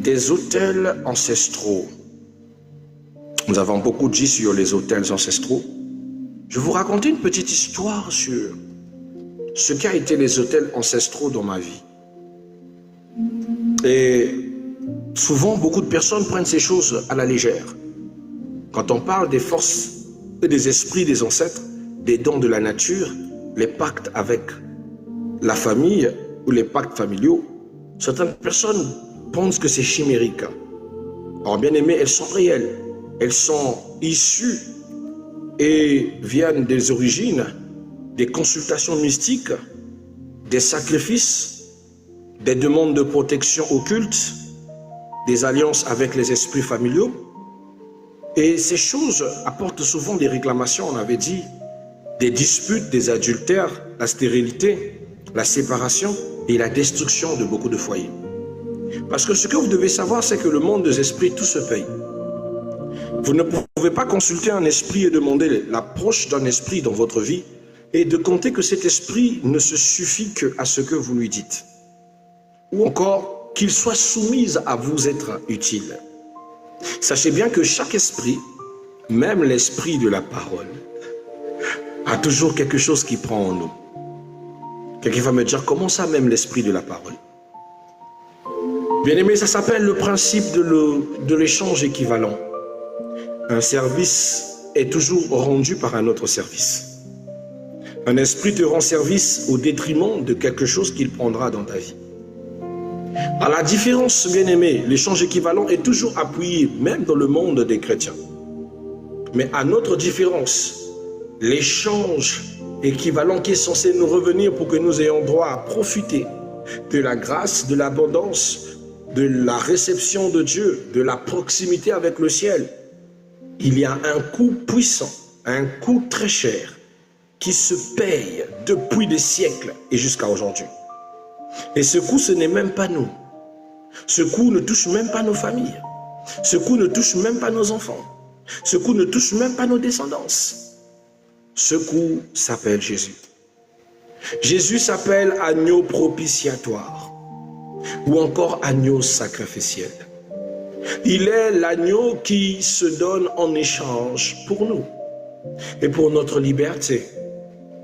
des autels ancestraux. Nous avons beaucoup dit sur les autels ancestraux. Je vais vous raconter une petite histoire sur ce qu'a été les autels ancestraux dans ma vie. Et souvent, beaucoup de personnes prennent ces choses à la légère. Quand on parle des forces et des esprits des ancêtres, des dons de la nature, les pactes avec la famille ou les pactes familiaux, certaines personnes pensent que c'est chimérique. Alors bien aimés, elles sont réelles. Elles sont issues et viennent des origines, des consultations mystiques, des sacrifices, des demandes de protection occulte, des alliances avec les esprits familiaux. Et ces choses apportent souvent des réclamations, on avait dit, des disputes, des adultères, la stérilité, la séparation et la destruction de beaucoup de foyers. Parce que ce que vous devez savoir, c'est que le monde des esprits, tout se paye. Vous ne pouvez pas consulter un esprit et demander l'approche d'un esprit dans votre vie et de compter que cet esprit ne se suffit qu'à ce que vous lui dites. Ou encore qu'il soit soumis à vous être utile. Sachez bien que chaque esprit, même l'esprit de la parole, a toujours quelque chose qui prend en nous. Quelqu'un va me dire, comment ça même l'esprit de la parole? Bien aimé, ça s'appelle le principe de l'échange équivalent. Un service est toujours rendu par un autre service. Un esprit te rend service au détriment de quelque chose qu'il prendra dans ta vie. À la différence, bien aimé, l'échange équivalent est toujours appuyé, même dans le monde des chrétiens. Mais à notre différence, l'échange équivalent qui est censé nous revenir pour que nous ayons droit à profiter de la grâce, de l'abondance, de la réception de Dieu, de la proximité avec le ciel, il y a un coût puissant, un coût très cher qui se paye depuis des siècles et jusqu'à aujourd'hui. Et ce coût, ce n'est même pas nous. Ce coût ne touche même pas nos familles. Ce coût ne touche même pas nos enfants. Ce coût ne touche même pas nos descendances. Ce coût s'appelle Jésus. Jésus s'appelle agneau propitiatoire ou encore agneau sacrificiel. Il est l'agneau qui se donne en échange pour nous et pour notre liberté,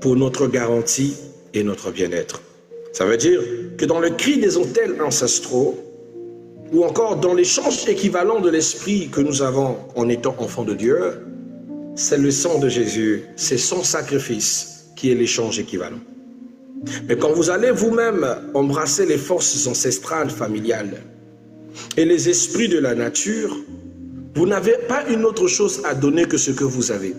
pour notre garantie et notre bien-être. Ça veut dire que dans le cri des autels ancestraux ou encore dans l'échange équivalent de l'esprit que nous avons en étant enfants de Dieu, c'est le sang de Jésus, c'est son sacrifice qui est l'échange équivalent. Mais quand vous allez vous-même embrasser les forces ancestrales familiales et les esprits de la nature, vous n'avez pas une autre chose à donner que ce que vous avez.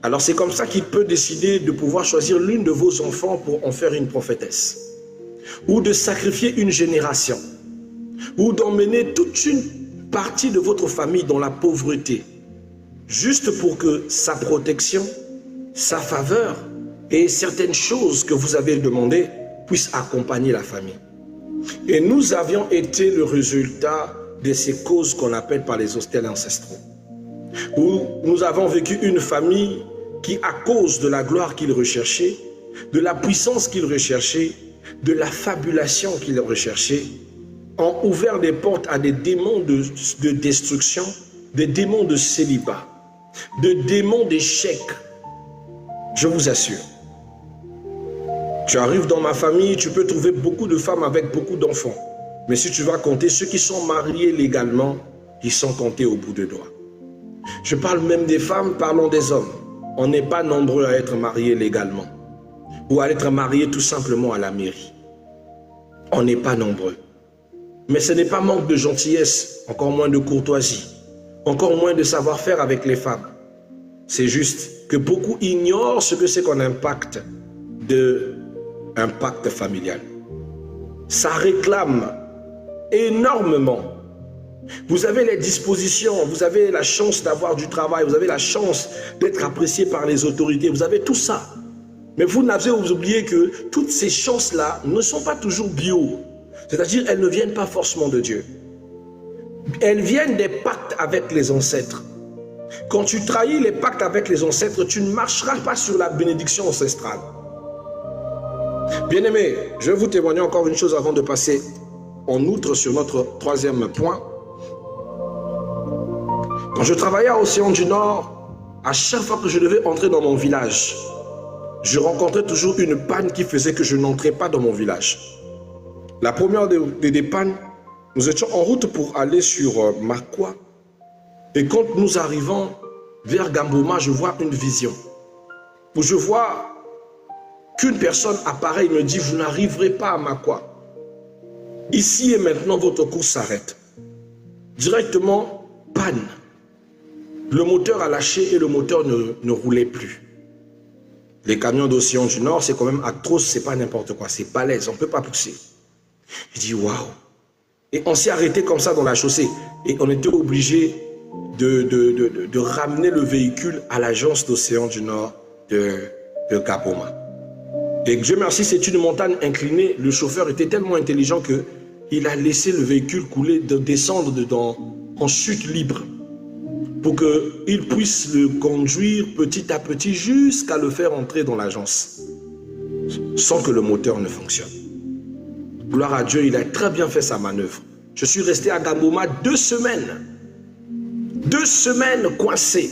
Alors c'est comme ça qu'il peut décider de pouvoir choisir l'une de vos enfants pour en faire une prophétesse, ou de sacrifier une génération, ou d'emmener toute une partie de votre famille dans la pauvreté, juste pour que sa protection, sa faveur et certaines choses que vous avez demandées puissent accompagner la famille. Et nous avions été le résultat de ces causes qu'on appelle par les autels ancestraux, où nous avons vécu une famille qui, à cause de la gloire qu'ils recherchaient, de la puissance qu'ils recherchaient, de la fabulation qu'ils recherchaient, ont ouvert des portes à des démons de destruction, des démons de célibat, des démons d'échec. Je vous assure. Tu arrives dans ma famille, tu peux trouver beaucoup de femmes avec beaucoup d'enfants. Mais si tu vas compter ceux qui sont mariés légalement, ils sont comptés au bout de doigts. Je parle même des femmes, parlons des hommes. On n'est pas nombreux à être mariés légalement ou à être mariés tout simplement à la mairie. On n'est pas nombreux. Mais ce n'est pas manque de gentillesse, encore moins de courtoisie, encore moins de savoir-faire avec les femmes. C'est juste que beaucoup ignorent ce que c'est qu'un impact familial. Ça réclame énormément. Vous avez les dispositions, vous avez la chance d'avoir du travail, vous avez la chance d'être apprécié par les autorités, vous avez tout ça. Mais vous n'avez oublié que toutes ces chances-là ne sont pas toujours bio. C'est-à-dire, elles ne viennent pas forcément de Dieu. Elles viennent des pactes avec les ancêtres. Quand tu trahis les pactes avec les ancêtres, tu ne marcheras pas sur la bénédiction ancestrale. Bien-aimés, je vais vous témoigner encore une chose avant de passer en outre sur notre troisième point. Quand je travaillais à Océan du Nord, à chaque fois que je devais entrer dans mon village, je rencontrais toujours une panne qui faisait que je n'entrais pas dans mon village. La première des pannes, nous étions en route pour aller sur Makwa. Et quand nous arrivons vers Gamboma, je vois une vision. Où je vois qu'une personne apparaît et me dit, vous n'arriverez pas à Makwa. Ici et maintenant, votre course s'arrête. Directement, panne. Le moteur a lâché et le moteur ne roulait plus. Les camions d'Océan du Nord, c'est quand même atroce, c'est pas n'importe quoi, c'est balèze, on ne peut pas pousser. Je dis, waouh. Et on s'est arrêté comme ça dans la chaussée. Et on était obligé de ramener le véhicule à l'agence d'Océan du Nord de Gamboma. Et Dieu merci, c'est une montagne inclinée. Le chauffeur était tellement intelligent qu'il a laissé le véhicule couler, descendre en chute libre, pour qu'il puisse le conduire petit à petit jusqu'à le faire entrer dans l'agence, sans que le moteur ne fonctionne. Gloire à Dieu, il a très bien fait sa manœuvre. Je suis resté à Gamboma 2 semaines. 2 semaines coincées.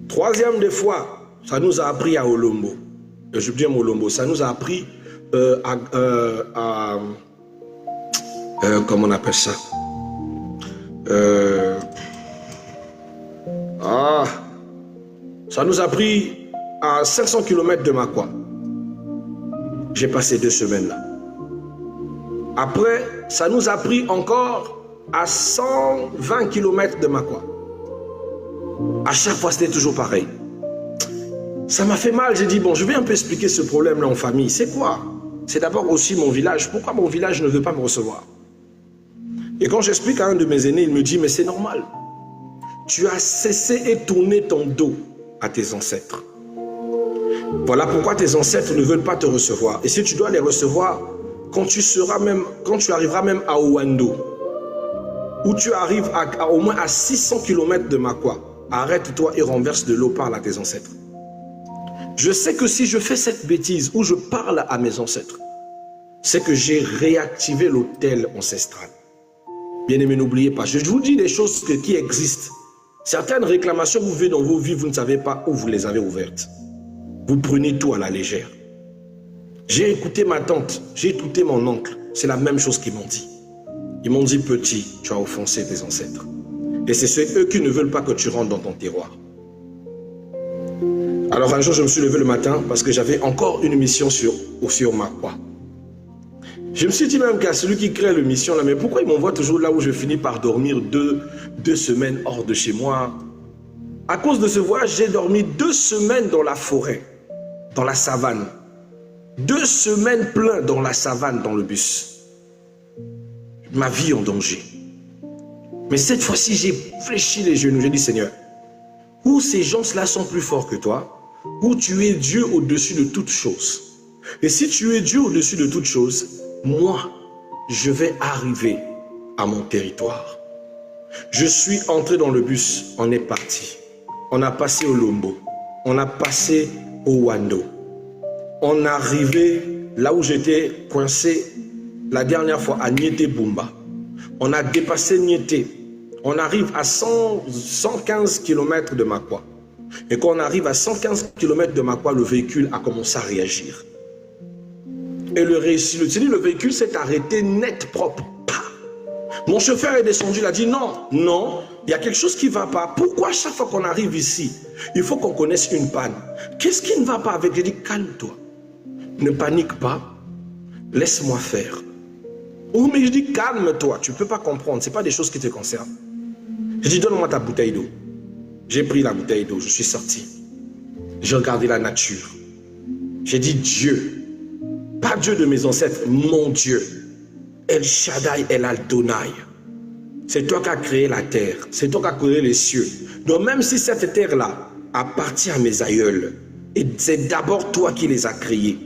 Troisième des fois, ça nous a appris à Olombo. Je dis à Olombo, ça nous a appris comment on appelle ça? Ça nous a pris à 500 km de Makwa. J'ai passé 2 semaines là. Après, ça nous a pris encore à 120 km de Makwa. À chaque fois, c'était toujours pareil. Ça m'a fait mal. J'ai dit, bon, je vais un peu expliquer ce problème-là en famille. C'est quoi? C'est d'abord aussi mon village. Pourquoi mon village ne veut pas me recevoir? Et quand j'explique à un de mes aînés, il me dit, mais c'est normal. Tu as cessé et tourné ton dos à tes ancêtres. Voilà pourquoi tes ancêtres ne veulent pas te recevoir. Et si tu dois les recevoir, quand tu arriveras même à Owando, où tu arrives au moins à 600 km de Makwa, arrête-toi et renverse de l'eau, parle à tes ancêtres. Je sais que si je fais cette bêtise où je parle à mes ancêtres, c'est que j'ai réactivé l'autel ancestral. Bien aimé, n'oubliez pas, je vous dis des choses qui existent. Certaines réclamations que vous vivez dans vos vies, vous ne savez pas où vous les avez ouvertes. Vous prenez tout à la légère. J'ai écouté ma tante, j'ai écouté mon oncle, c'est la même chose qu'ils m'ont dit. Ils m'ont dit, petit, tu as offensé tes ancêtres. Et c'est eux qui ne veulent pas que tu rentres dans ton terroir. Alors un jour, je me suis levé le matin parce que j'avais encore une mission sur Makwa. Je me suis dit même qu'à celui qui crée l'émission là, mais pourquoi il m'envoie toujours là où je finis par dormir deux semaines hors de chez moi? À cause de ce voyage, j'ai dormi 2 semaines dans la forêt, dans la savane. 2 semaines plein dans la savane, dans le bus. Ma vie en danger. Mais cette fois-ci, j'ai fléchi les genoux. J'ai dit, Seigneur, où ces gens-là sont plus forts que toi, où tu es Dieu au-dessus de toutes choses. Et si tu es Dieu au-dessus de toutes choses, moi, je vais arriver à mon territoire. Je suis entré dans le bus, on est parti. On a passé au Lombo, on a passé au Wando. On est arrivé là où j'étais coincé la dernière fois, à Niété Bumba. On a dépassé Niété. On arrive à 115 km de Makwa. Et quand on arrive à 115 km de Makwa, le véhicule a commencé à réagir. Et le véhicule s'est arrêté net, propre. Mon chauffeur est descendu, il a dit non, non, il y a quelque chose qui ne va pas. Pourquoi chaque fois qu'on arrive ici, il faut qu'on connaisse une panne? Qu'est-ce qui ne va pas avec? J'ai dit, calme-toi, ne panique pas, laisse-moi faire. Oh, mais je dis, calme-toi, tu ne peux pas comprendre, ce n'est pas des choses qui te concernent. J'ai dit, donne-moi ta bouteille d'eau. J'ai pris la bouteille d'eau, je suis sorti. J'ai regardé la nature. J'ai dit, Dieu, pas Dieu de mes ancêtres, mon Dieu. El Shaddai, El Adonai. C'est toi qui as créé la terre. C'est toi qui as créé les cieux. Donc même si cette terre-là appartient à mes aïeuls, et c'est d'abord toi qui les as créés.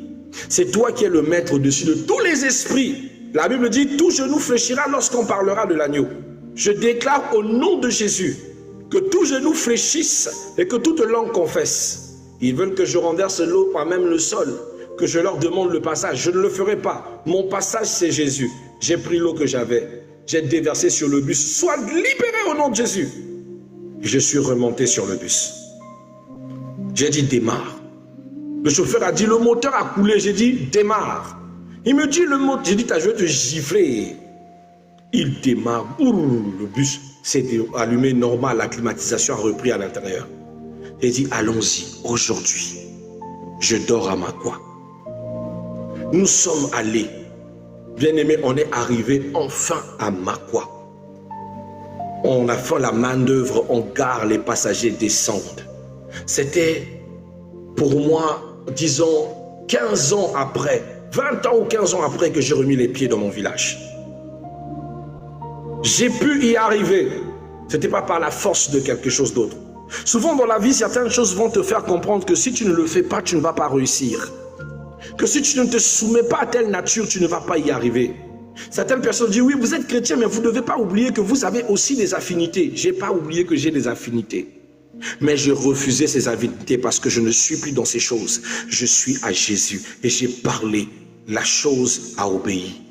C'est toi qui es le maître au-dessus de tous les esprits. La Bible dit, tout genou fléchira lorsqu'on parlera de l'agneau. Je déclare au nom de Jésus que tout genou fléchisse et que toute langue confesse. Ils veulent que je renverse l'eau par même le sol, que je leur demande le passage. Je ne le ferai pas. Mon passage, c'est Jésus. J'ai pris l'eau que j'avais, j'ai déversé sur le bus. Sois libéré au nom de Jésus. Je suis remonté sur le bus. J'ai dit démarre. Le chauffeur a dit le moteur a coulé. J'ai dit démarre. Il me dit le moteur. J'ai dit je vais te gifler. Il démarre. Le bus s'est allumé normal. La climatisation a repris à l'intérieur. J'ai dit allons-y. Aujourd'hui, je dors à Makwa. Nous sommes allés. Bien-aimés, on est arrivé enfin à Makwa. On a fait la main d'œuvre, on gare, les passagers descendent. C'était pour moi, disons, 15 ans après, 20 ans ou 15 ans après que j'ai remis les pieds dans mon village. J'ai pu y arriver. Ce n'était pas par la force de quelque chose d'autre. Souvent dans la vie, certaines choses vont te faire comprendre que si tu ne le fais pas, tu ne vas pas réussir. Que si tu ne te soumets pas à telle nature, tu ne vas pas y arriver. Certaines personnes disent, oui, vous êtes chrétien, mais vous ne devez pas oublier que vous avez aussi des affinités. Je n'ai pas oublié que j'ai des affinités. Mais j'ai refusé ces affinités parce que je ne suis plus dans ces choses. Je suis à Jésus et j'ai parlé. La chose a obéi.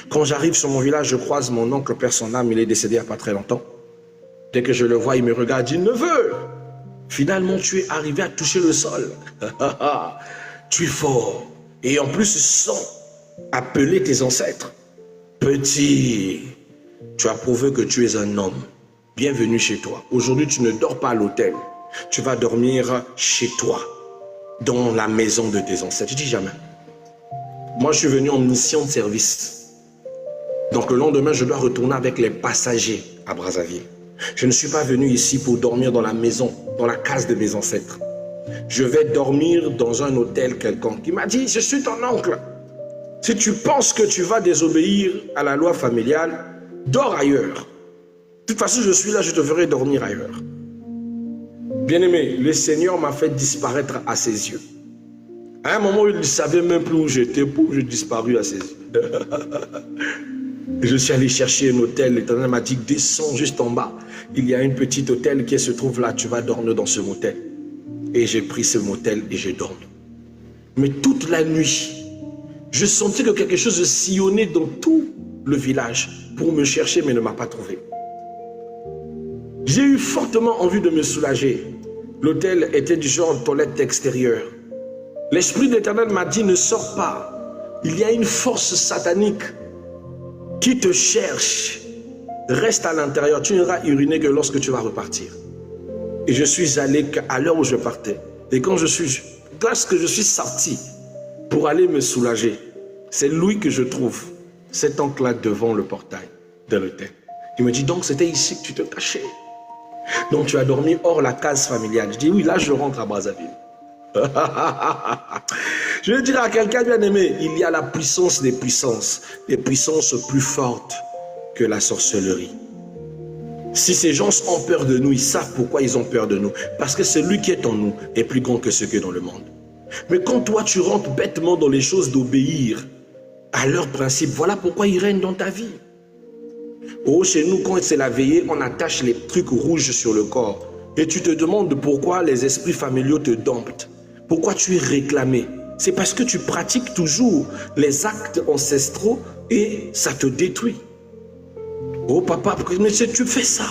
Quand j'arrive sur mon village, je croise mon oncle, père son âme, il est décédé il n'y a pas très longtemps. Dès que je le vois, il me regarde, il dit, neveu, finalement tu es arrivé à toucher le sol. Tu es fort. Et en plus, sans appeler tes ancêtres. Petit, tu as prouvé que tu es un homme. Bienvenue chez toi. Aujourd'hui, tu ne dors pas à l'hôtel. Tu vas dormir chez toi, dans la maison de tes ancêtres. Je dis jamais. Moi, je suis venu en mission de service. Donc, le lendemain, je dois retourner avec les passagers à Brazzaville. Je ne suis pas venu ici pour dormir dans la maison, dans la case de mes ancêtres. Je vais dormir dans un hôtel quelconque. Il m'a dit, je suis ton oncle. Si tu penses que tu vas désobéir à la loi familiale, dors ailleurs. De toute façon, je suis là, je te ferai dormir ailleurs. Bien-aimé, le Seigneur m'a fait disparaître à ses yeux. À un moment, il ne savait même plus où j'étais, pour je disparu à ses yeux. Je suis allé chercher un hôtel. L'Éternel m'a dit, descends juste en bas. Il y a un petit hôtel qui se trouve là. Tu vas dormir dans ce motel. Et j'ai pris ce motel et j'ai dormi. Mais toute la nuit, je sentais que quelque chose sillonnait dans tout le village pour me chercher, mais ne m'a pas trouvé. J'ai eu fortement envie de me soulager. L'hôtel était du genre toilette extérieure. L'Esprit de l'Éternel m'a dit, ne sors pas. Il y a une force satanique qui te cherche. Reste à l'intérieur. Tu n'iras uriner que lorsque tu vas repartir. Et je suis allé à l'heure où je partais. Et lorsque je suis sorti pour aller me soulager, c'est lui que je trouve, cet oncle-là devant le portail de l'hôtel. Il me dit, donc c'était ici que tu te cachais. Donc tu as dormi hors la case familiale. Je dis, oui, là je rentre à Brazzaville. Je vais dire à quelqu'un bien aimé, il y a la puissance des puissances plus fortes que la sorcellerie. Si ces gens ont peur de nous, ils savent pourquoi ils ont peur de nous. Parce que celui qui est en nous est plus grand que ce qui est dans le monde. Mais quand toi tu rentres bêtement dans les choses d'obéir à leurs principes, voilà pourquoi ils règnent dans ta vie. Oh, chez nous, quand c'est la veillée, on attache les trucs rouges sur le corps. Et tu te demandes pourquoi les esprits familiaux te domptent. Pourquoi tu es réclamé. C'est parce que tu pratiques toujours les actes ancestraux et ça te détruit. Oh papa, mais tu fais ça.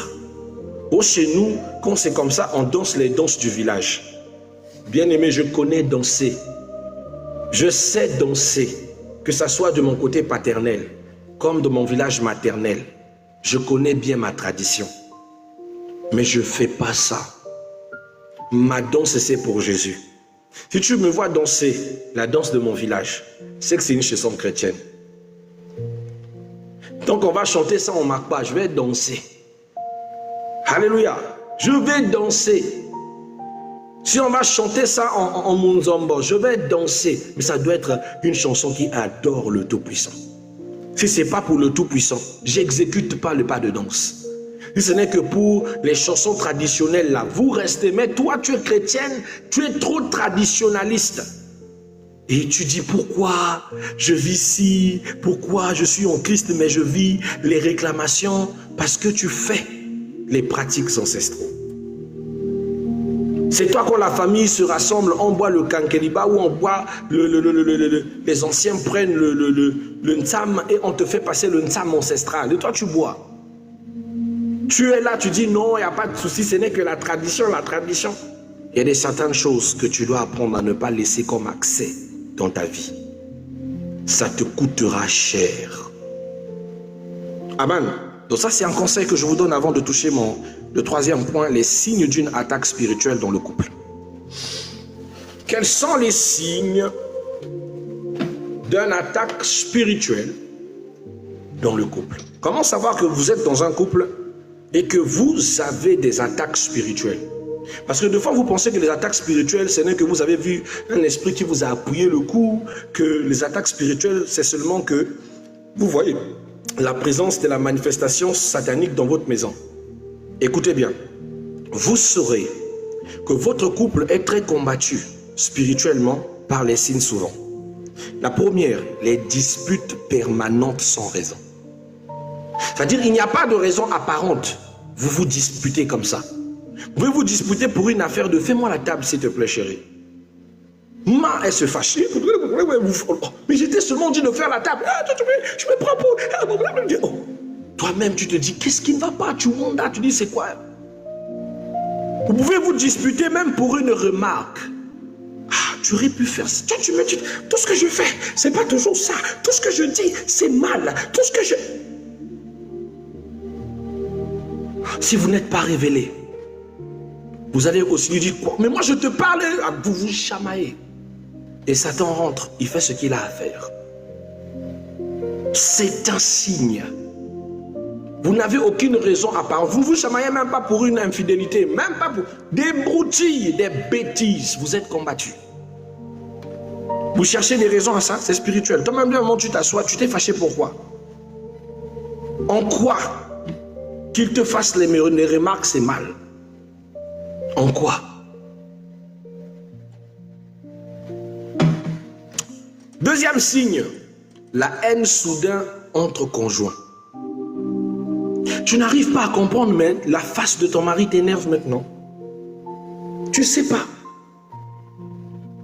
Oh, chez nous, quand c'est comme ça, on danse les danses du village. Bien aimé, je connais danser. Je sais danser, que ce soit de mon côté paternel, comme de mon village maternel. Je connais bien ma tradition. Mais je ne fais pas ça. Ma danse, c'est pour Jésus. Si tu me vois danser la danse de mon village, c'est que c'est une chanson chrétienne. Donc on va chanter ça en Makwa, je vais danser. Alléluia. Je vais danser. Si on va chanter ça en Munzombo, je vais danser. Mais ça doit être une chanson qui adore le Tout-Puissant. Si ce n'est pas pour le Tout-Puissant, j'exécute pas le pas de danse. Si ce n'est que pour les chansons traditionnelles là, vous restez. Mais toi, tu es chrétienne, tu es trop traditionnaliste. Et tu dis pourquoi je vis ici, pourquoi je suis en Christ mais je vis les réclamations parce que tu fais les pratiques ancestraux. C'est toi quand la famille se rassemble, on boit le kankeliba ou on boit les anciens prennent le ntsam et on te fait passer le ntsam ancestral. Et toi tu bois. Tu es là, tu dis non, il n'y a pas de souci, ce n'est que la tradition, la tradition. Il y a des certaines choses que tu dois apprendre à ne pas laisser comme accès dans ta vie. Ça te coûtera cher. Amen. Donc ça, c'est un conseil que je vous donne avant de toucher le troisième point, les signes d'une attaque spirituelle dans le couple. Quels sont les signes d'une attaque spirituelle dans le couple? Comment savoir que vous êtes dans un couple et que vous avez des attaques spirituelles? Parce que des fois, vous pensez que les attaques spirituelles, ce n'est que vous avez vu un esprit qui vous a appuyé le cou, que les attaques spirituelles, c'est seulement que vous voyez la présence de la manifestation satanique dans votre maison. Écoutez bien, vous saurez que votre couple est très combattu spirituellement par les signes suivants. La première, les disputes permanentes sans raison. C'est-à-dire, il n'y a pas de raison apparente. Vous vous disputez comme ça. Vous pouvez vous disputer pour une affaire de fais-moi la table, s'il te plaît, chérie. Elle se fâche. Mais j'étais seulement dit de faire la table. Je me prends pour... Toi-même, tu te dis, qu'est-ce qui ne va pas? Tu montes là, tu dis, c'est quoi? Vous pouvez vous disputer même pour une remarque. Tu aurais pu faire ça. Tu me dis, tout ce que je fais, c'est pas toujours ça. Tout ce que je dis, c'est mal. Tout ce que je... Si vous n'êtes pas révélé, vous allez aussi lui dire quoi? Mais moi je te parle, vous vous chamaillez. Et Satan rentre, il fait ce qu'il a à faire. C'est un signe. Vous n'avez aucune raison à part. Vous ne vous chamaillez même pas pour une infidélité, même pas pour des broutilles, des bêtises. Vous êtes combattus. Vous cherchez des raisons à ça, c'est spirituel. Toi-même, le moment où tu t'assois, tu t'es fâché pourquoi? En quoi qu'il te fasse les remarques, c'est mal? En quoi? Deuxième signe, la haine soudaine entre conjoints. Tu n'arrives pas à comprendre, mais la face de ton mari t'énerve maintenant. Tu ne sais pas.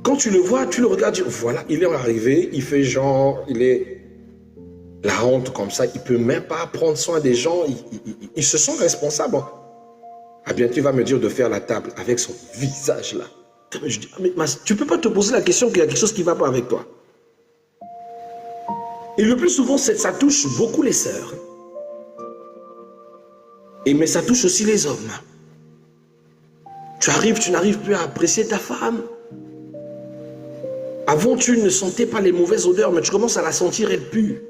Quand tu le vois, tu le regardes, voilà, il est arrivé, il fait genre, il est la honte comme ça, il ne peut même pas prendre soin des gens, ils se sont responsables. Ah bien, tu vas me dire de faire la table avec son visage là. Je dis, mais tu ne peux pas te poser la question qu'il y a quelque chose qui ne va pas avec toi. Et le plus souvent, ça touche beaucoup les sœurs. Mais ça touche aussi les hommes. Tu arrives, tu n'arrives plus à apprécier ta femme. Avant, tu ne sentais pas les mauvaises odeurs, mais tu commences à la sentir, elle pue.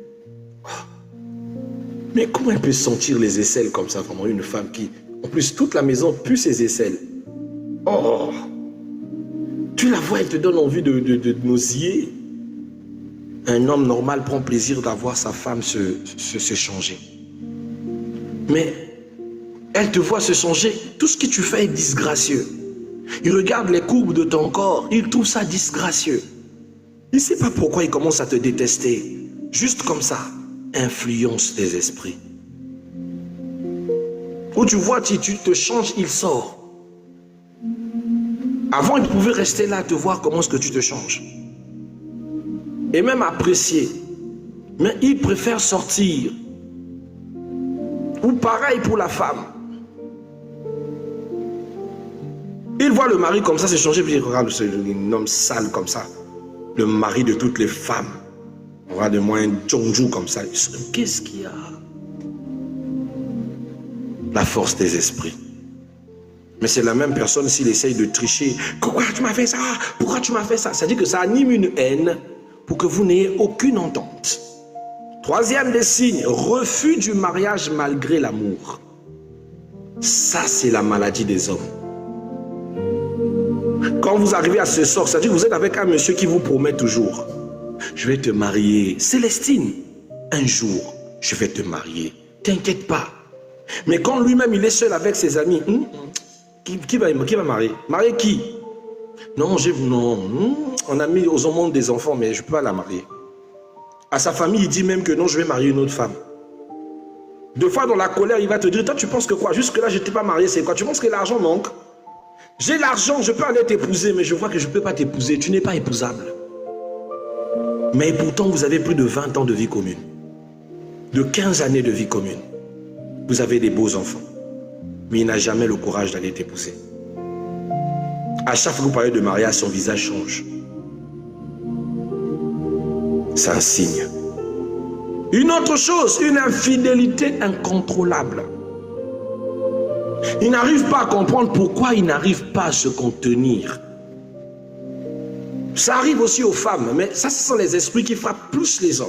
Mais comment elle peut sentir les aisselles comme ça, vraiment, une femme qui... En plus, toute la maison pue ses aisselles. Oh! Tu la vois, elle te donne envie de nauséer. Un homme normal prend plaisir d'avoir sa femme se changer. Mais elle te voit se changer, tout ce que tu fais est disgracieux. Il regarde les courbes de ton corps, il trouve ça disgracieux. Il ne sait pas pourquoi il commence à te détester. Juste comme ça, influence des esprits. Où tu vois, tu te changes, il sort. Avant, il pouvait rester là, te voir comment est-ce que tu te changes. Et même apprécier. Mais il préfère sortir. Ou pareil pour la femme. Il voit le mari comme ça se changer, puis il regarde un homme sale comme ça. Le mari de toutes les femmes. On regarde de moi un Djongjou comme ça. Qu'est-ce qu'il y a? La force des esprits. Mais c'est la même personne s'il essaye de tricher. Pourquoi tu m'as fait ça? Pourquoi tu m'as fait ça? Ça dit que ça anime une haine pour que vous n'ayez aucune entente. Troisième des signes, refus du mariage malgré l'amour. Ça, c'est la maladie des hommes. Quand vous arrivez à ce sort, ça dit que vous êtes avec un monsieur qui vous promet toujours. Je vais te marier. Célestine, un jour, je vais te marier. T'inquiète pas. Mais quand lui-même, il est seul avec ses amis, qui va marier? Marier qui? Non, on a mis aux hommes des enfants, mais je ne peux pas la marier. À sa famille, il dit même que non, je vais marier une autre femme. Deux fois dans la colère, il va te dire, toi tu penses que quoi? Jusque là, je ne t'ai pas marié, c'est quoi? Tu penses que l'argent manque? J'ai l'argent, je peux aller t'épouser, mais je vois que je ne peux pas t'épouser. Tu n'es pas épousable. Mais pourtant, vous avez plus de 20 ans de vie commune. De 15 années de vie commune. Vous avez des beaux enfants. Mais il n'a jamais le courage d'aller t'épouser. À chaque fois que vous parlez de mariage, son visage change. C'est un signe. Une autre chose, une infidélité incontrôlable. Il n'arrive pas à comprendre pourquoi il n'arrive pas à se contenir. Ça arrive aussi aux femmes, mais ça, ce sont les esprits qui frappent plus les hommes.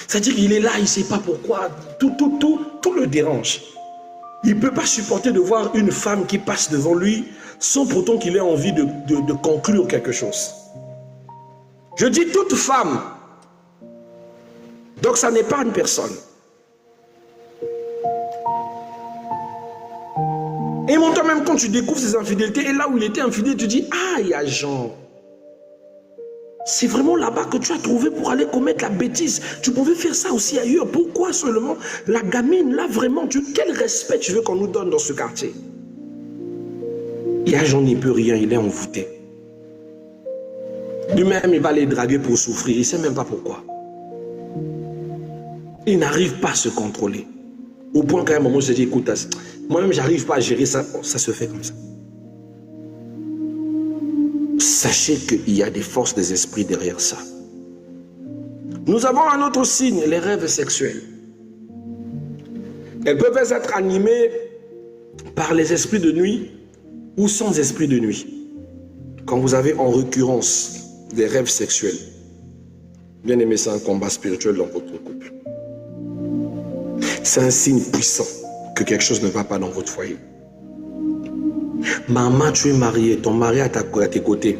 C'est-à-dire qu'il est là, il ne sait pas pourquoi, tout le dérange. Il ne peut pas supporter de voir une femme qui passe devant lui sans pourtant qu'il ait envie de conclure quelque chose. Je dis toute femme. Donc ça n'est pas une personne. Et toi-même, quand tu découvres ces infidélités, et là où il était infidèle, tu dis, ah, il y a Jean. C'est vraiment là-bas que tu as trouvé pour aller commettre la bêtise. Tu pouvais faire ça aussi ailleurs. Pourquoi seulement la gamine, là, vraiment, quel respect tu veux qu'on nous donne dans ce quartier? Il y a Jean n'y peut rien, il est envoûté. Lui-même, il va les draguer pour souffrir, il ne sait même pas pourquoi. Il n'arrive pas à se contrôler. Au point qu'à un moment, je dis, écoute, moi-même, je n'arrive pas à gérer ça. Ça se fait comme ça. Sachez qu'il y a des forces des esprits derrière ça. Nous avons un autre signe, les rêves sexuels. Elles peuvent être animées par les esprits de nuit ou sans esprit de nuit. Quand vous avez en récurrence des rêves sexuels, bien aimé, c'est un combat spirituel dans votre couple. C'est un signe puissant que quelque chose ne va pas dans votre foyer. Maman, tu es mariée, ton mari est à tes côtés.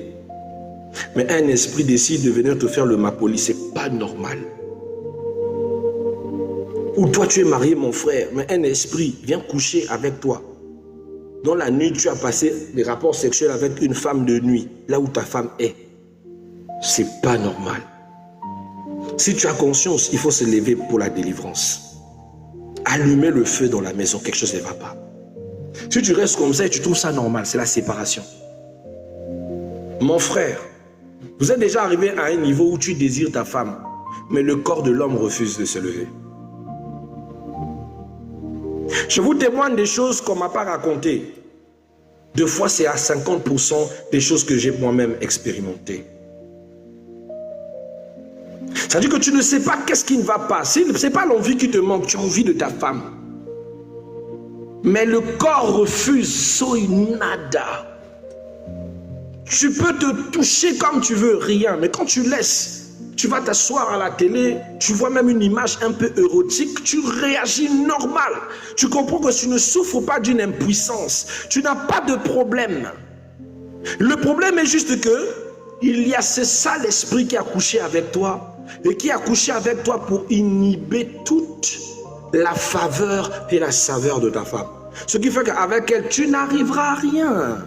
Mais un esprit décide de venir te faire le mapoli, c'est pas normal. Ou toi, tu es marié, mon frère, mais un esprit vient coucher avec toi. Dans la nuit, tu as passé des rapports sexuels avec une femme de nuit, là où ta femme est. C'est pas normal. Si tu as conscience, il faut se lever pour la délivrance. Allumer le feu dans la maison, quelque chose ne va pas. Si tu restes comme ça et tu trouves ça normal, c'est la séparation. Mon frère, vous êtes déjà arrivé à un niveau où tu désires ta femme, mais le corps de l'homme refuse de se lever. Je vous témoigne des choses qu'on ne m'a pas racontées. Deux fois, c'est à 50% des choses que j'ai moi-même expérimentées. Ça veut dire que tu ne sais pas qu'est-ce qui ne va pas. Ce n'est pas l'envie qui te manque, tu as envie de ta femme. Mais le corps refuse, soy nada. Tu peux te toucher comme tu veux, rien. Mais quand tu laisses, tu vas t'asseoir à la télé, tu vois même une image un peu érotique, tu réagis normal. Tu comprends que tu ne souffres pas d'une impuissance. Tu n'as pas de problème. Le problème est juste que il y a ce sale esprit qui a couché avec toi et qui a couché avec toi pour inhiber toute la faveur et la saveur de ta femme. Ce qui fait qu'avec elle, tu n'arriveras à rien.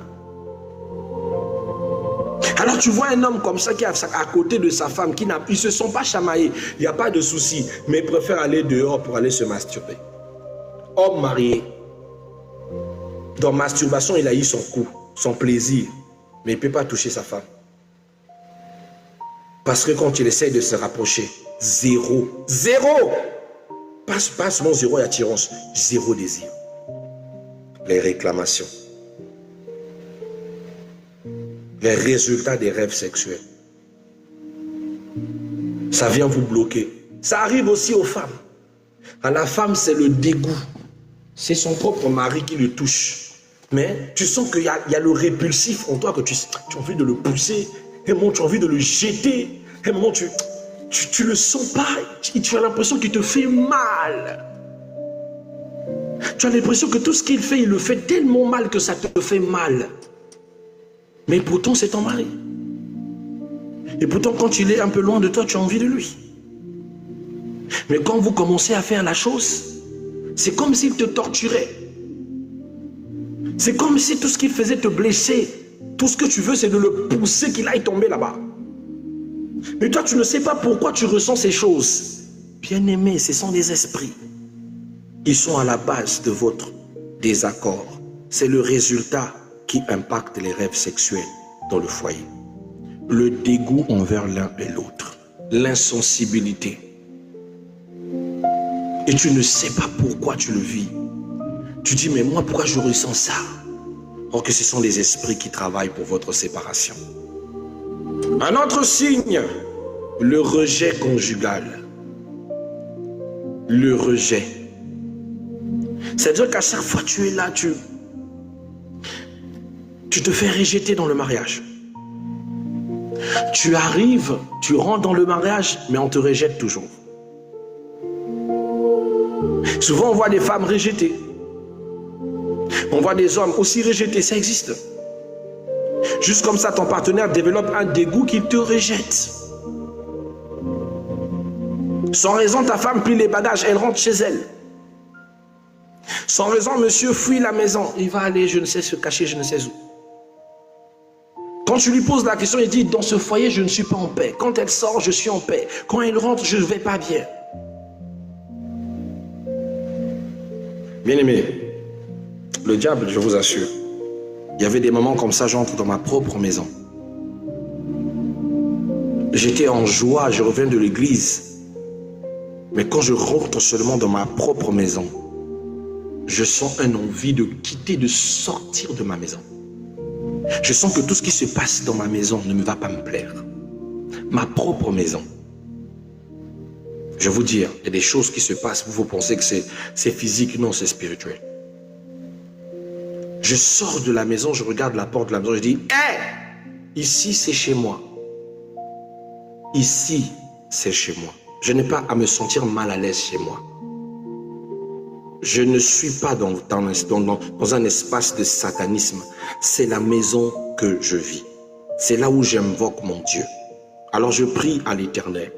Alors tu vois un homme comme ça qui est à côté de sa femme, ils ne se sont pas chamaillés, il n'y a pas de souci, mais il préfère aller dehors pour aller se masturber. Homme marié, dans masturbation, il a eu son coup, son plaisir, mais il ne peut pas toucher sa femme. Parce que quand il essaye de se rapprocher, zéro, pas seulement zéro attirance, zéro désir. Les réclamations. Les résultats des rêves sexuels. Ça vient vous bloquer. Ça arrive aussi aux femmes. À la femme, c'est le dégoût. C'est son propre mari qui le touche. Mais tu sens qu'il y a le répulsif en toi, que tu as envie de le pousser. Et un moment, tu as envie de le jeter. Et un moment, tu le sens pas. Tu as l'impression qu'il te fait mal. Tu as l'impression que tout ce qu'il fait, il le fait tellement mal que ça te fait mal. Mais pourtant, c'est ton mari. Et pourtant, quand il est un peu loin de toi, tu as envie de lui. Mais quand vous commencez à faire la chose, c'est comme s'il te torturait. C'est comme si tout ce qu'il faisait te blessait. Tout ce que tu veux, c'est de le pousser qu'il aille tomber là-bas. Mais toi, tu ne sais pas pourquoi tu ressens ces choses. Bien-aimé, ce sont des esprits. Ils sont à la base de votre désaccord. c'est le résultat qui impacte les rêves sexuels dans le foyer. Le dégoût envers l'un et l'autre, l'insensibilité. Et tu ne sais pas pourquoi tu le vis. Tu dis, mais moi, pourquoi je ressens ça? Or que ce sont les esprits qui travaillent pour votre séparation. Un autre signe, le rejet conjugal. Le rejet. C'est-à-dire qu'à chaque fois que tu es là, tu te fais rejeter dans le mariage. Tu arrives, tu rentres dans le mariage, mais on te rejette toujours. Souvent, on voit des femmes rejetées. On voit des hommes aussi rejetés, ça existe. Juste comme ça, ton partenaire développe un dégoût qui te rejette. Sans raison, ta femme plie les bagages, elle rentre chez elle. Sans raison, monsieur fuit la maison. Il va aller, je ne sais, se cacher, je ne sais où. Quand tu lui poses la question, il dit, dans ce foyer, je ne suis pas en paix. Quand elle sort, je suis en paix. Quand elle rentre, je ne vais pas bien. Bien-aimé, le diable, je vous assure, il y avait des moments comme ça, j'entre dans ma propre maison. J'étais en joie, je reviens de l'église. Mais quand je rentre seulement dans ma propre maison, je sens une envie de quitter, de sortir de ma maison. Je sens que tout ce qui se passe dans ma maison ne me va pas me plaire. Ma propre maison. Je vais vous dire, il y a des choses qui se passent, vous pensez que c'est physique, non, c'est spirituel. Je sors de la maison, je regarde la porte de la maison, je dis, hé, ici c'est chez moi. Ici c'est chez moi. Je n'ai pas à me sentir mal à l'aise chez moi. Je ne suis pas dans un espace de satanisme. C'est la maison que je vis. C'est là où j'invoque mon Dieu. Alors je prie à l'Éternel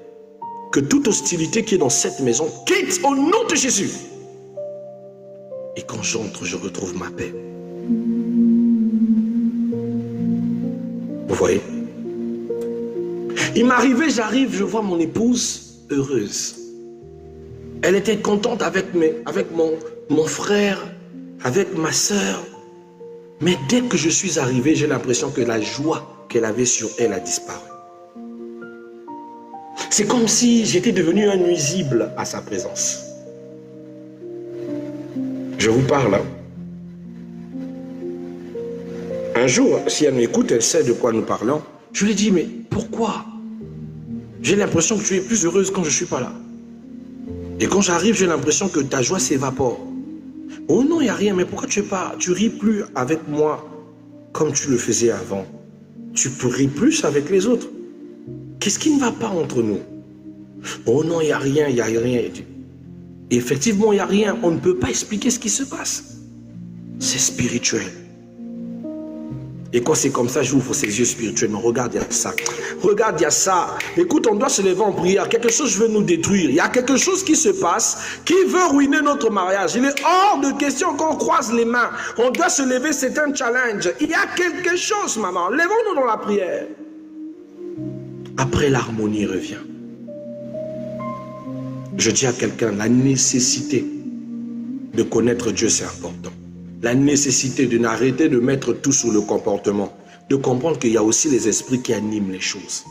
que toute hostilité qui est dans cette maison quitte au nom de Jésus. Et quand j'entre, je retrouve ma paix. Vous voyez? Il m'arrivait, j'arrive, je vois mon épouse heureuse. Elle était contente avec mon frère, avec ma soeur. Mais dès que je suis arrivé, j'ai l'impression que la joie qu'elle avait sur elle a disparu. C'est comme si j'étais devenu un nuisible à sa présence. Je vous parle. Hein. Un jour, si elle m'écoute, elle sait de quoi nous parlons. Je lui dis, mais pourquoi? J'ai l'impression que tu es plus heureuse quand je ne suis pas là. Et quand j'arrive, j'ai l'impression que ta joie s'évapore. Oh non, il n'y a rien, mais pourquoi tu ris plus avec moi comme tu le faisais avant? Tu ris plus avec les autres. Qu'est-ce qui ne va pas entre nous? Oh non, il n'y a rien, il n'y a rien. Et effectivement, il n'y a rien. On ne peut pas expliquer ce qui se passe. C'est spirituel. Et quand c'est comme ça, j'ouvre ses yeux spirituellement. Regarde, il y a ça. Regarde, il y a ça. Écoute, on doit se lever en prière. Quelque chose veut nous détruire. Il y a quelque chose qui se passe qui veut ruiner notre mariage. Il est hors de question qu'on croise les mains. On doit se lever, c'est un challenge. Il y a quelque chose, maman. Levons-nous dans la prière. Après, l'harmonie revient. Je dis à quelqu'un, la nécessité de connaître Dieu, c'est important. La nécessité de n'arrêter de mettre tout sous le comportement. De comprendre qu'il y a aussi les esprits qui animent les choses.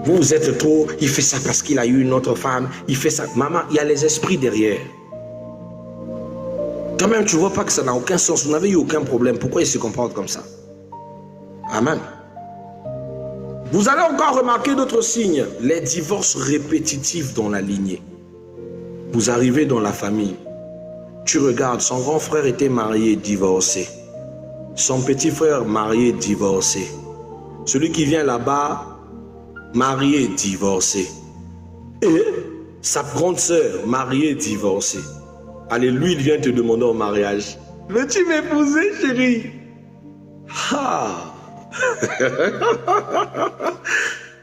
Vous êtes trop, il fait ça parce qu'il a eu une autre femme, il fait ça. Maman, il y a les esprits derrière. Quand même, tu ne vois pas que ça n'a aucun sens. Vous n'avez eu aucun problème. Pourquoi il se comporte comme ça? Amen. Vous allez encore remarquer d'autres signes. Les divorces répétitifs dans la lignée. Vous arrivez dans la famille. Tu regardes, son grand frère était marié, divorcé. Son petit frère marié, divorcé. Celui qui vient là-bas, marié, divorcé. Et sa grande sœur, mariée, divorcée. Allez, lui, il vient te demander en mariage. Veux-tu m'épouser, chérie? Ah.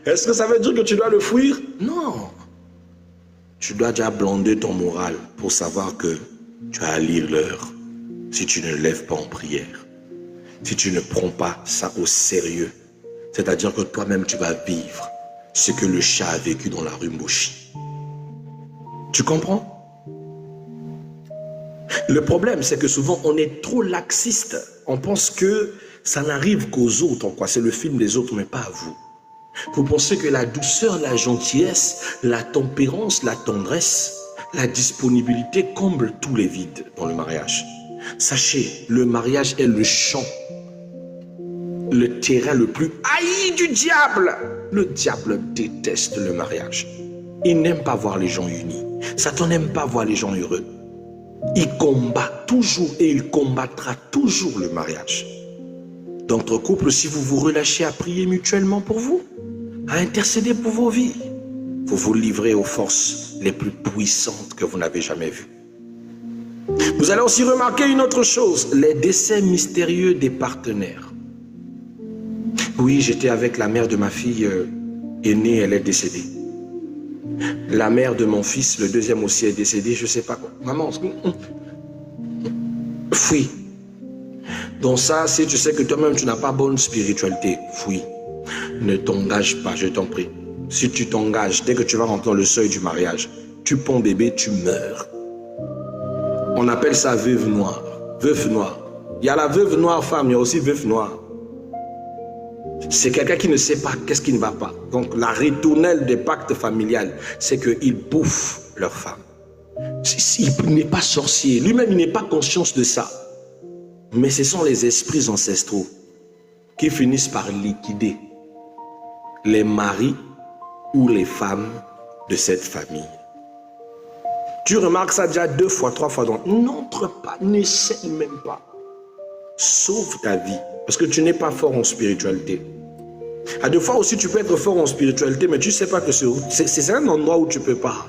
Est-ce que ça veut dire que tu dois le fuir? Non. Tu dois déjà blonder ton moral pour savoir que tu as à lire l'heure. Si tu ne lèves pas en prière, si tu ne prends pas ça au sérieux, c'est-à-dire que toi-même tu vas vivre ce que le chat a vécu dans la rue Moshi. Tu comprends? Le problème, c'est que souvent, on est trop laxiste. On pense que ça n'arrive qu'aux autres, quoi. C'est le film des autres, mais pas à vous. Vous pensez que la douceur, la gentillesse, la tempérance, la tendresse, la disponibilité comblent tous les vides dans le mariage. Sachez, le mariage est le champ, le terrain le plus haï du diable. Le diable déteste le mariage. Il n'aime pas voir les gens unis. Satan n'aime pas voir les gens heureux. Il combat toujours et il combattra toujours le mariage. Dans votre couple, si vous vous relâchez à prier mutuellement pour vous, à intercéder pour vos vies, vous vous livrez aux forces les plus puissantes que vous n'avez jamais vues. Vous allez aussi remarquer une autre chose, les décès mystérieux des partenaires. Oui, j'étais avec la mère de ma fille aînée, elle est décédée. La mère de mon fils, le deuxième aussi, est décédé, je ne sais pas quoi. Maman, fuis. Donc ça, si tu sais que toi-même, tu n'as pas bonne spiritualité, fuis. Ne t'engage pas, je t'en prie. Si tu t'engages, dès que tu vas rentrer dans le seuil du mariage, tu ponds bébé, tu meurs. On appelle ça veuve noire. Veuve noire. Il y a la veuve noire femme, il y a aussi veuve noire. C'est quelqu'un qui ne sait pas qu'est-ce qui ne va pas. Donc la ritournelle des pactes familiales, c'est qu'ils bouffent leur femme. Il n'est pas sorcier, lui-même il n'est pas conscient de ça. Mais ce sont les esprits ancestraux qui finissent par liquider les maris ou les femmes de cette famille. Tu remarques ça déjà 2 fois, 3 fois. Donc n'entre pas, n'essaie même pas. Sauve ta vie. Parce que tu n'es pas fort en spiritualité. À 2 fois aussi, tu peux être fort en spiritualité, mais tu ne sais pas que c'est un endroit où tu ne peux pas.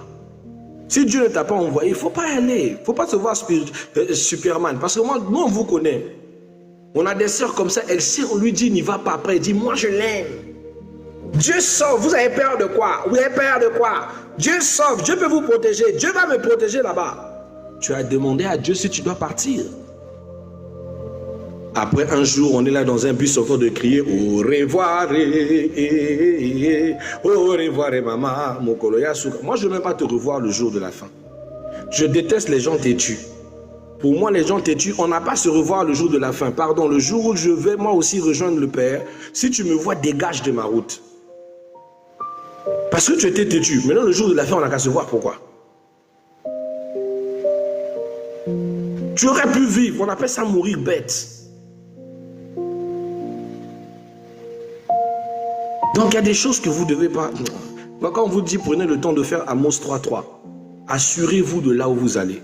Si Dieu ne t'a pas envoyé, il ne faut pas y aller. Il ne faut pas se voir Superman. Parce que moi, nous, on vous connaît. On a des sœurs comme ça, elle sait, on lui dit, n'y va pas après. Elle dit, moi, je l'aime. Dieu sauve. Vous avez peur de quoi? Vous avez peur de quoi? Dieu sauve. Dieu peut vous protéger. Dieu va me protéger là-bas. Tu as demandé à Dieu si tu dois partir. Après un jour, on est là dans un bus en train de crier au revoir, au revoir, maman, mokolo yasuka. Moi, je ne veux même pas te revoir le jour de la fin. Je déteste les gens têtus. Pour moi, les gens têtus, on n'a pas à se revoir le jour de la fin. Pardon, le jour où je vais moi aussi rejoindre le Père, si tu me vois, dégage de ma route. Parce que tu étais têtu. Maintenant, le jour de la fin, on n'a qu'à se voir. Pourquoi? Tu aurais pu vivre. On appelle ça mourir bête. Donc, il y a des choses que vous ne devez pas... Quand on vous dit, prenez le temps de faire Amos 3.3, assurez-vous de là où vous allez.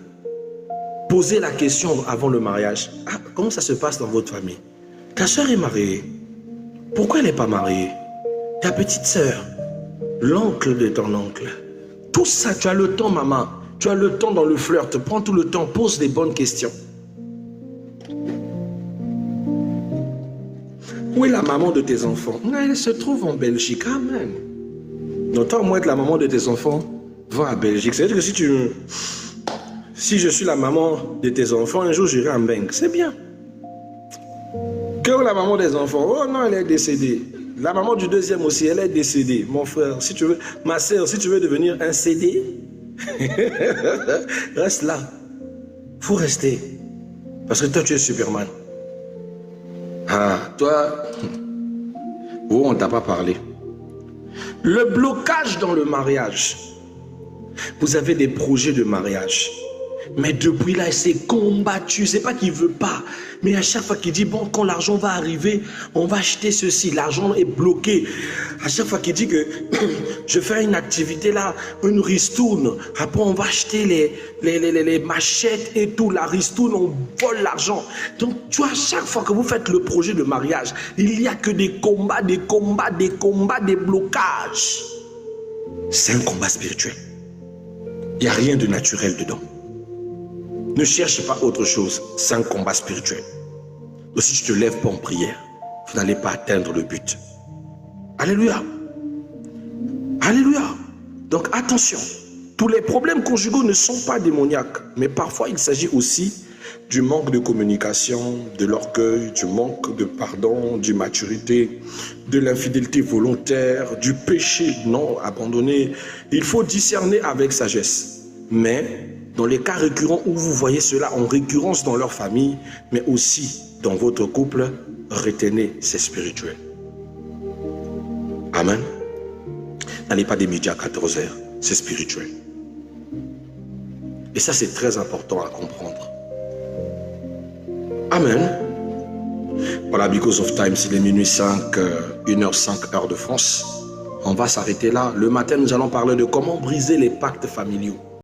Posez la question avant le mariage. Ah, comment ça se passe dans votre famille? Ta soeur est mariée. Pourquoi elle n'est pas mariée? Ta petite soeur, l'oncle de ton oncle. Tout ça, tu as le temps, maman. Tu as le temps dans le flirt. Prends tout le temps, pose des bonnes questions. Où est la maman de tes enfants? Elle se trouve en Belgique. Amen. Donc, toi, moi, être la maman de tes enfants, va à Belgique. C'est-à-dire que si je suis la maman de tes enfants, un jour, j'irai en Bengue. C'est bien. Que la maman des enfants? Oh non, elle est décédée. La maman du deuxième aussi, elle est décédée. Mon frère, si tu veux, ma soeur, si tu veux devenir un CD, reste là. Il faut rester. Parce que toi, tu es Superman. Ah, toi, oh, on ne t'a pas parlé. Le blocage dans le mariage. Vous avez des projets de mariage. Mais depuis là, il s'est combattu. C'est pas qu'il veut pas. Mais à chaque fois qu'il dit, bon, quand l'argent va arriver, on va acheter ceci. L'argent est bloqué. À chaque fois qu'il dit que je fais une activité là, une ristourne. Après, on va acheter les machettes et tout. La ristourne, on vole l'argent. Donc, tu vois, à chaque fois que vous faites le projet de mariage, il n'y a que des combats, des combats, des combats, des blocages. C'est un combat spirituel. Il n'y a rien de naturel dedans. Ne cherche pas autre chose, c'est un combat spirituel. Donc si tu ne te lèves pas en prière, vous n'allez pas atteindre le but. Alléluia. Alléluia. Donc attention, tous les problèmes conjugaux ne sont pas démoniaques, mais parfois il s'agit aussi du manque de communication, de l'orgueil, du manque de pardon, d'immaturité, de l'infidélité volontaire, du péché non abandonné. Il faut discerner avec sagesse. Mais Dans les cas récurrents où vous voyez cela en récurrence dans leur famille, mais aussi dans votre couple, retenez, c'est spirituel. Amen. N'allez pas des midi à 14 h, c'est spirituel. Et ça, c'est très important à comprendre. Amen. Voilà, because of time, c'est les minuit 5, 1h05, heure de France. On va s'arrêter là. Le matin, nous allons parler de comment briser les pactes familiaux.